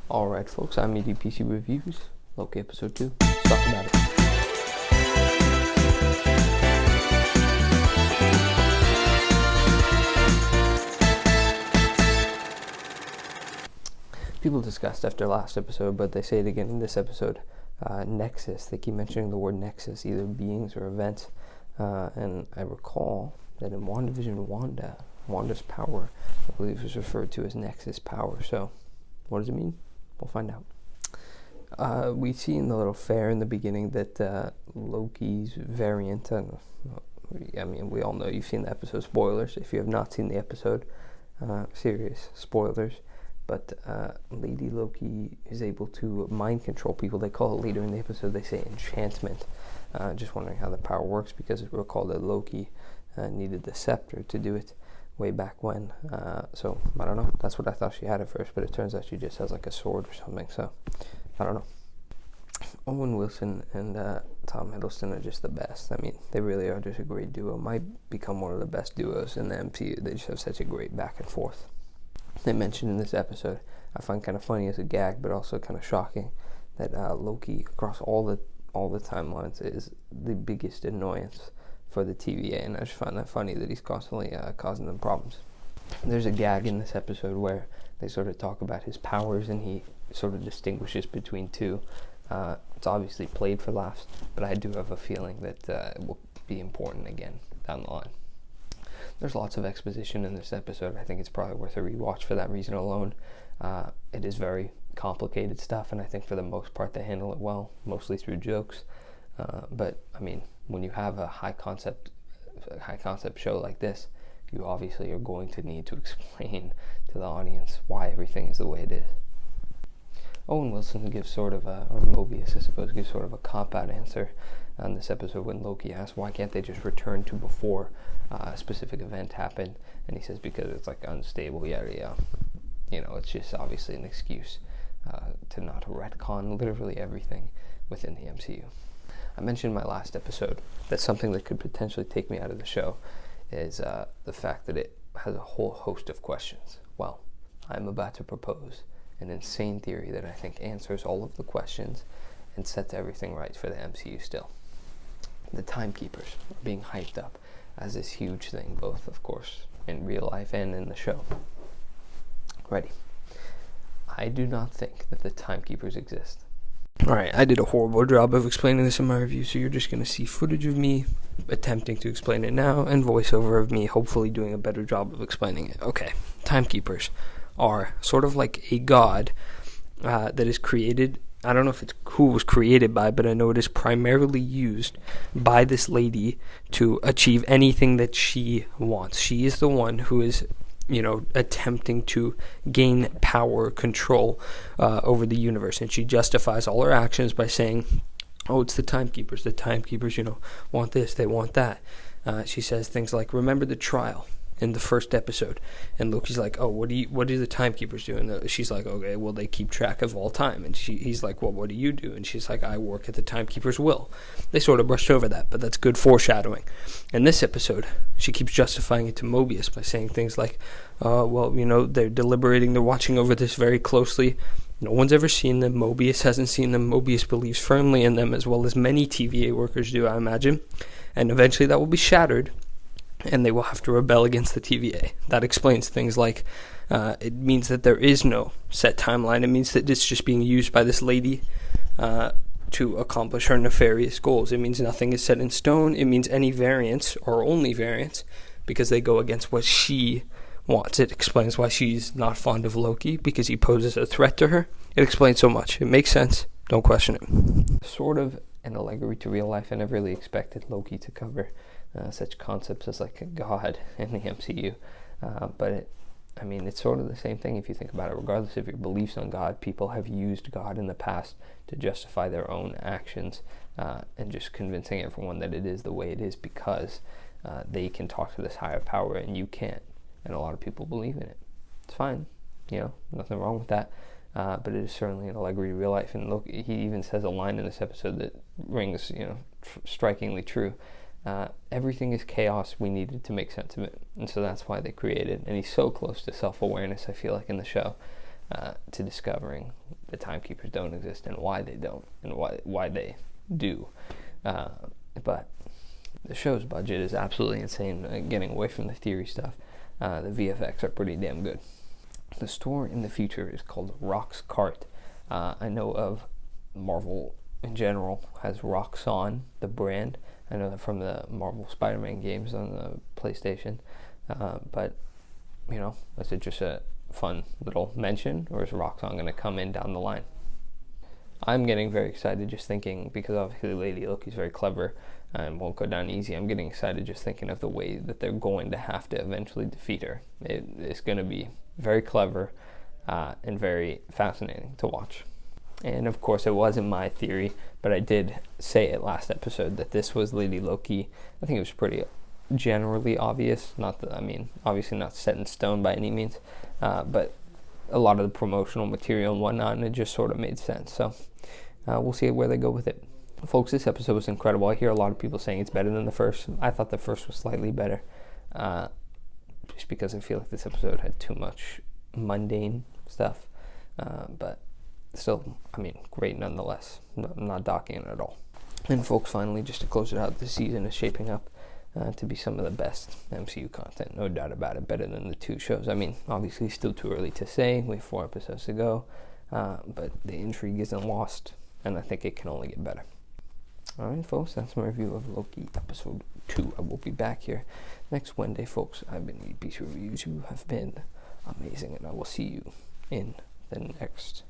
Alright folks, I'm EDPC Reviews, Loki episode 2, let's talk about it. People discussed after last episode, but they say it again in this episode, Nexus. They keep mentioning the word Nexus, either beings or events, and I recall that in WandaVision, Wanda's power, I believe, is referred to as Nexus power. So, what does it mean? We'll find out. We see in the little fair in the beginning that Loki's variant, we all know you've seen the episode. Spoilers, if you have not seen the episode, serious spoilers. But Lady Loki is able to mind control people. They call it later in the episode, they say enchantment. Just wondering how the power works, because recall that Loki needed the scepter to do it way back when. So, I don't know. That's what I thought she had at first, but it turns out she just has like a sword or something. So, I don't know. Owen Wilson and Tom Hiddleston are just the best. I mean, they really are just a great duo. Might become one of the best duos in the MCU. They just have such a great back and forth. They mentioned in this episode, I find kind of funny as a gag, but also kind of shocking, that Loki across all the timelines is the biggest annoyance for the TVA, and I just find that funny that he's constantly causing them problems. There's a gag in this episode where they sort of talk about his powers, and he sort of distinguishes between two. It's obviously played for laughs, but I do have a feeling that it will be important again down the line. There's lots of exposition in this episode. I think it's probably worth a rewatch for that reason alone. It is very complicated stuff, and I think for the most part they handle it well, mostly through jokes. But I mean, when you have a high concept show like this, you obviously are going to need to explain to the audience why everything is the way it is. Owen Wilson gives sort of or Mobius, I suppose, gives sort of a cop-out answer on this episode when Loki asks, why can't they just return to before a specific event happened? And he says, because it's like unstable, yada. You know, it's just obviously an excuse to not retcon literally everything within the MCU. I mentioned in my last episode that something that could potentially take me out of the show is the fact that it has a whole host of questions. Well, I'm about to propose an insane theory that I think answers all of the questions and sets everything right for the MCU still. The timekeepers are being hyped up as this huge thing, both, of course, in real life and in the show. Ready? I do not think that the timekeepers exist. Alright, I did a horrible job of explaining this in my review, so you're just going to see footage of me attempting to explain it now, and voiceover of me hopefully doing a better job of explaining it. Okay, timekeepers are sort of like a god that is created. I don't know if it's who it was created by, but I know it is primarily used by this lady to achieve anything that she wants. She is the one who is, attempting to gain power, control over the universe, and she justifies all her actions by saying, oh, it's the timekeepers. The timekeepers, want this, they want that. She says things like, remember the trial in the first episode, and Loki's like, oh, what do the timekeepers do? And she's like, okay, well, they keep track of all time. And he's like, well, what do you do? And she's like, I work at the timekeepers' will. They sort of brushed over that, but that's good foreshadowing. In this episode, she keeps justifying it to Mobius by saying things like, they're deliberating, they're watching over this very closely. No one's ever seen them. Mobius hasn't seen them. Mobius believes firmly in them, as well as many TVA workers do, I imagine. And eventually that will be shattered, and they will have to rebel against the TVA. That explains things like, it means that there is no set timeline. It means that it's just being used by this lady to accomplish her nefarious goals. It means nothing is set in stone. It means any variants are only variants because they go against what she wants. It explains why she's not fond of Loki, because he poses a threat to her. It explains so much. It makes sense. Don't question it. Sort of an allegory to real life. I never really expected Loki to cover such concepts as like a god in the MCU, but it's sort of the same thing if you think about it. Regardless of your beliefs on God, people have used God in the past to justify their own actions, and just convincing everyone that it is the way it is because they can talk to this higher power and you can't, and a lot of people believe in it. It's fine, nothing wrong with that, but it is certainly an allegory to real life. And look, he even says a line in this episode that rings strikingly true. Everything is chaos. We needed to make sense of it, and so that's why they created. And he's so close to self-awareness, I feel like, in the show, to discovering the timekeepers don't exist and why they don't and why they do. But the show's budget is absolutely insane. Getting away from the theory stuff, the VFX are pretty damn good. The store in the future is called Roxxon. I know of Marvel in general has Roxxon, the brand. I know that from the Marvel Spider-Man games on the PlayStation. But, is it just a fun little mention, or is Roxxon going to come in down the line? I'm getting very excited just thinking, because obviously Lady Loki's very clever and won't go down easy. I'm getting excited just thinking of the way that they're going to have to eventually defeat her. It's going to be very clever and very fascinating to watch. And of course, it wasn't my theory, but I did say it last episode that this was Lady Loki. I think it was pretty generally obvious. Obviously not set in stone by any means, but a lot of the promotional material and whatnot, and it just sort of made sense. So we'll see where they go with it. Folks, this episode was incredible. I hear a lot of people saying it's better than the first. I thought the first was slightly better, just because I feel like this episode had too much mundane stuff. But still, great nonetheless. I'm not docking it at all. And folks, finally, just to close it out, this season is shaping up to be some of the best MCU content, no doubt about it, better than the 2 shows. Obviously still too early to say, we have 4 episodes to go, but the intrigue isn't lost, and I think it can only get better. Alright folks, that's my review of Loki episode 2. I will be back here next Wednesday, folks. I've been EPC Reviews. You have been amazing, and I will see you in the next